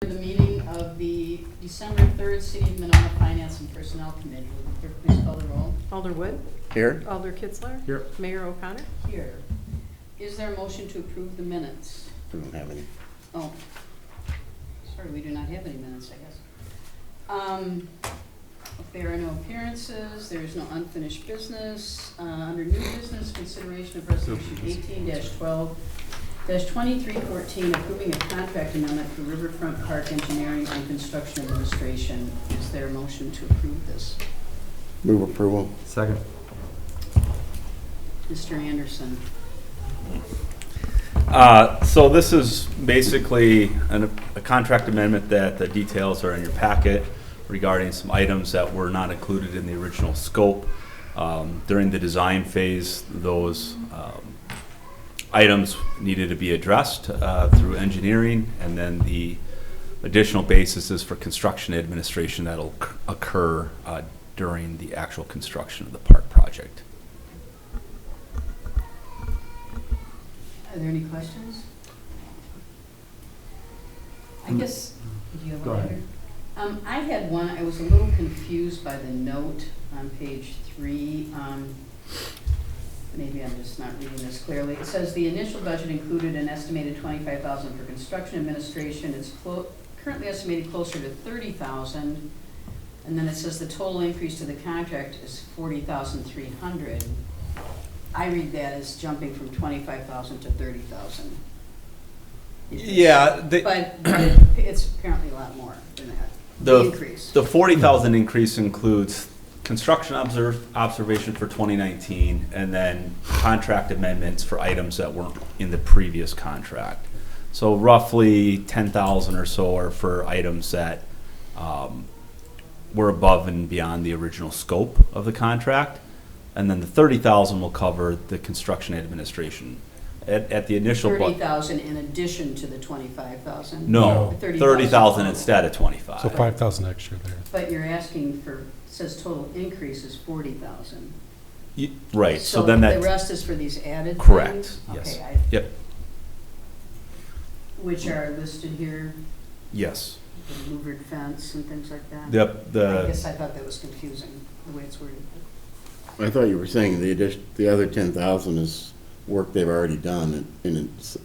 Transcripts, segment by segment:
The meeting of the December 3rd City of Monona Finance and Personnel Committee. Will the clerk please call the roll? Alder Wood. Here. Alder Kitzler. Here. Mayor O'Connor. Here. Is there a motion to approve the minutes? We don't have any. Oh, sorry, we do not have any minutes, I guess. If there are no appearances, there is no unfinished business. Under new business, consideration of resolution 18-12-2314, approving a contract amendment for Riverfront Park Engineering and Construction Administration. Is there a motion to approve this? Move approval. Second. Mr. Anderson. So this is basically a contract amendment that the details are in your packet regarding some items that were not included in the original scope. During the design phase, those items needed to be addressed through engineering, and then the additional basis is for construction administration that'll occur during the actual construction of the park project. Are there any questions? I guess, do you have Go one ahead. here? I had one, I was a little confused by the note on page 3. Maybe I'm just not reading this clearly. It says the initial budget included an estimated $25,000 for construction administration. It's currently estimated closer to $30,000. And then it says the total increase to the contract is $40,300. I read that as jumping from $25,000 to $30,000. Yeah, But it's apparently a lot more than that. The increase. The 40,000 increase includes construction observation for 2019, and then contract amendments for items that weren't in the previous contract. So roughly 10,000 or so are for items that were above and beyond the original scope of the contract, and then the 30,000 will cover the construction administration. At the initial 30,000 in addition to the 25,000? No, 30,000 instead of 25. So 5,000 extra there. But you're asking for, it says total increase is 40,000. Right, so then that. The rest is for these added Correct, things? yes. Okay, Yep, which are listed here, yes. the louvered fence and things like that? I The guess I thought that was confusing, the way it's worded. I thought you were saying the other 10,000 is work they've already done, and it's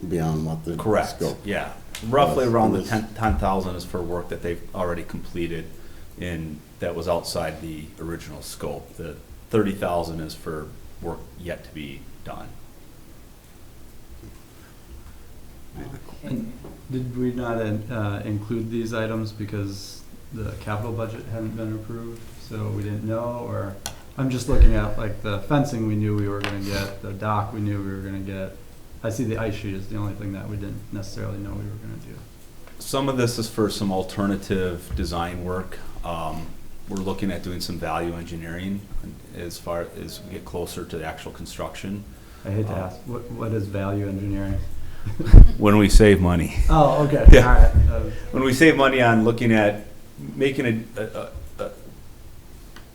beyond what the correct, scope. yeah. Roughly was. around the Was. 10,000 is for work that they've already completed that was outside the original scope. The 30,000 is for work yet to be done. Okay. Did we not include these items because the capital budget hadn't been approved, so we didn't know, or? I'm just looking at like the fencing we knew we were gonna get, the dock we knew we were gonna get. I see the ice sheet is the only thing that we didn't necessarily know we were gonna do. Some of this is for some alternative design work. We're looking at doing some value engineering as far as we get closer to the actual construction. I hate to ask, what is value engineering? When we save money. Oh, okay, Yeah. all right. When we save money on looking at making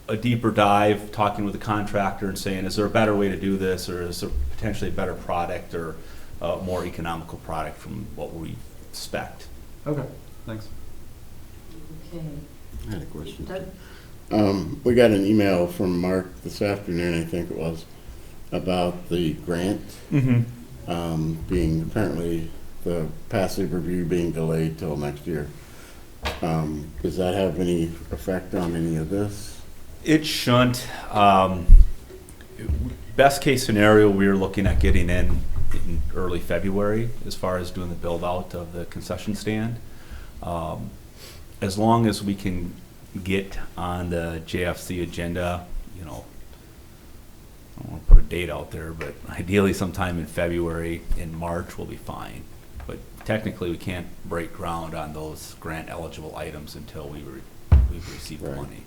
a deeper dive, talking with the contractor and saying, is there a better way to do this, or is there potentially a better product or a more economical product from what we expect? Okay, thanks. Okay. I had a question. Doug? We got an email from Mark this afternoon, I think it was, about the grant being apparently the passive review being delayed till next year. Does that have any effect on any of this? It shouldn't. Best case scenario, we're looking at getting in early February as far as doing the build out of the concession stand. As long as we can get on the JFC agenda, I don't want to put a date out there, but ideally sometime in February, in March, we'll be fine. But technically, we can't break ground on those grant eligible items until we've received the Right. money.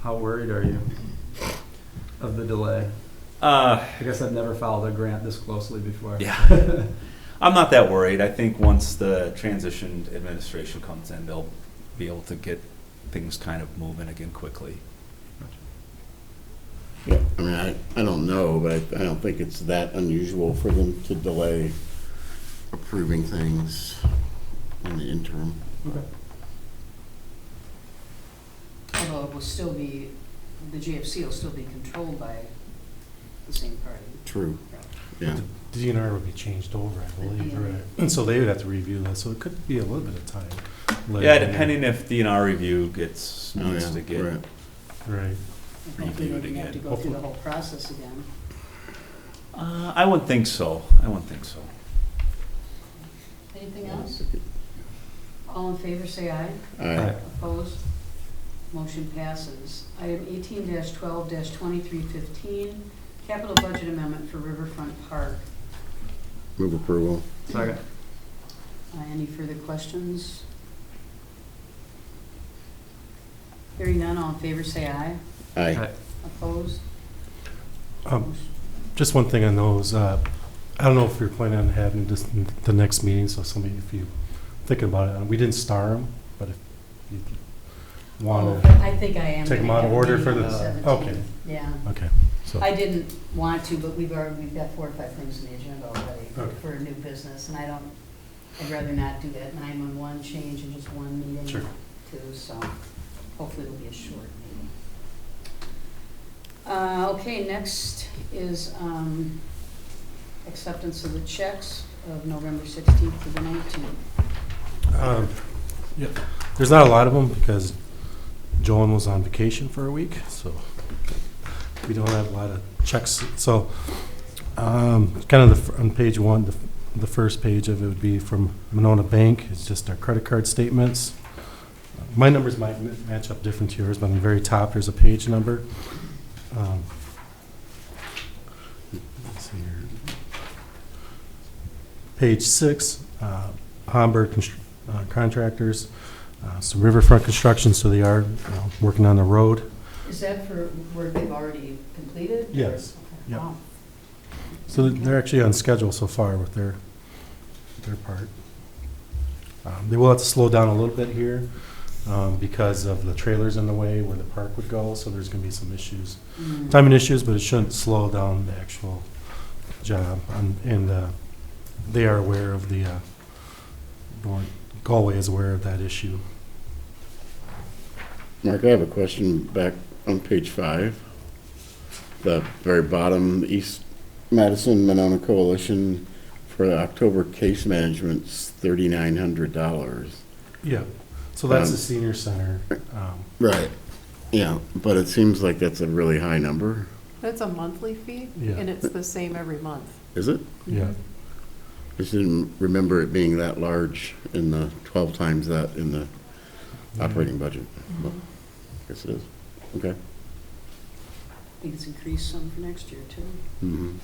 How worried are you of the delay? I I guess I've never followed a grant this closely before. Yeah. I'm not that worried. I think once the transition administration comes in, they'll be able to get things kind of moving again quickly. Yeah, I mean, I don't know, but I don't think it's that unusual for them to delay approving things interim. Okay. Although it will still be, the GFC will still be controlled by the same party. True, yeah. The DNR would be changed over, I believe. DNR. Right. And so they would have to review that, so it could be a little bit of time. later. Yeah, depending if DNR review needs Oh, to yeah, get. right. Right. Hopefully they Reviewed don't have to again. go through the whole process again. I wouldn't think so. I wouldn't think so. Anything else? All in favor, say aye. Aye. Opposed? Motion passes. Item 18-12-2315, capital budget amendment for Riverfront Park. Move approval. Second. Any further questions? Hearing none, all in favor, say aye. Aye. Opposed? Just one thing on those, I don't know if you're planning on having this in the next meeting, so somebody, if you thinking about it, we didn't star them, but if you want to, I think I am. take 'em gonna out of have a order meeting for on the- 17th. okay. Yeah. okay, so, I didn't want to, but we've got 4 or 5 things in the agenda already Okay. for new business, and I'd rather not do that 911 change in just one meeting Sure. too, so hopefully it'll be a short meeting. Okay, next is acceptance of the checks of November 16th to the 19th. yeah, there's not a lot of them because Joan was on vacation for a week, so we don't have a lot of checks. So, kind of on page one, the first page of it would be from Monona Bank. It's just our credit card statements. My numbers might match up different to yours, but on the very top, there's a page number. Let's see here. Page 6, Homburg Contractors, some Riverfront Construction, so they are working on the road. Is that for work they've already completed? Yes. Okay. Yep. Wow. So they're actually on schedule so far with their part. They will have to slow down a little bit here because of the trailers in the way where the park would go, so there's going to be some issues, Mm. timing issues, but it shouldn't slow down the actual job. And they are aware of the, Galway is aware of that issue. Mark, I have a question back on page 5. The very bottom, East Madison Monona Coalition for the October case management's $3,900. Yeah, so that's the Um, senior center. Right. Yeah, but it seems like that's a really high number. That's a monthly fee, Yeah. and it's the same every month. Is it? Yeah, I just didn't remember it being that large in the 12 times that in the operating budget. Well, I guess it is. Okay. I think it's increased some for next year too. Mhm.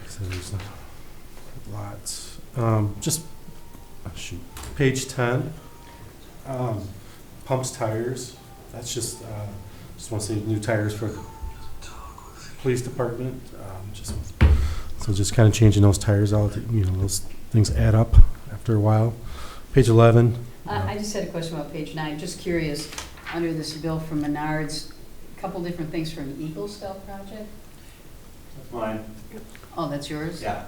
so there's lots. Shoot, page 10, pumps tires. That's just want to say new tires for the police department. So just kind of changing those tires out. Those things add up after a while. Page 11. I just had a question about page 9, just curious, under this bill from Menards, a couple different things for an Eagle Scout project? That's mine. Oh, that's yours? Yeah.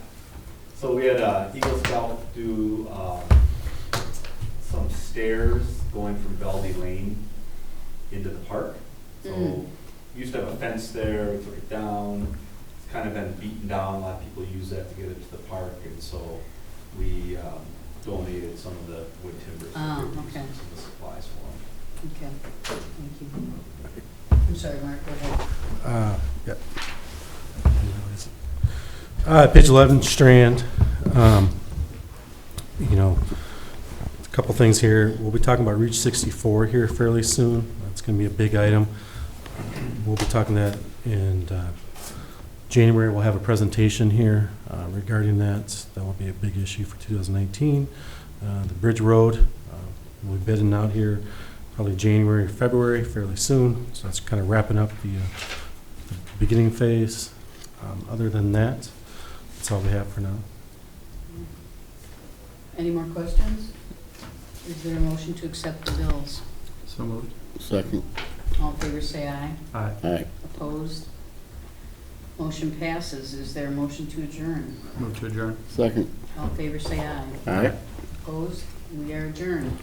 So we had Eagle Scout do some stairs going from Valdey Lane into the park. So Mm. used to have a fence there, we took it down. It's kind of been beaten down. A lot of people use that to get into the park, and so we donated some of the wood timbers. Oh, that we were okay. using, some of the supplies for them. Okay, thank you. I'm sorry, Mark, go ahead. Page 11, Strand. A couple things here. We'll be talking about Reach 64 here fairly soon. That's going to be a big item. We'll be talking that in January. We'll have a presentation here regarding that. That will be a big issue for 2019. The Bridge Road, we'll be bidding out here probably January or February, fairly soon. So that's kind of wrapping up the beginning phase. Other than that, that's all we have for now. Any more questions? Is there a motion to accept the bills? So moved. Second. All in favor, say aye. Aye. Aye. Opposed? Motion passes. Is there a motion to adjourn? Move to adjourn. Second. All in favor, say aye. All right. Opposed? We are adjourned.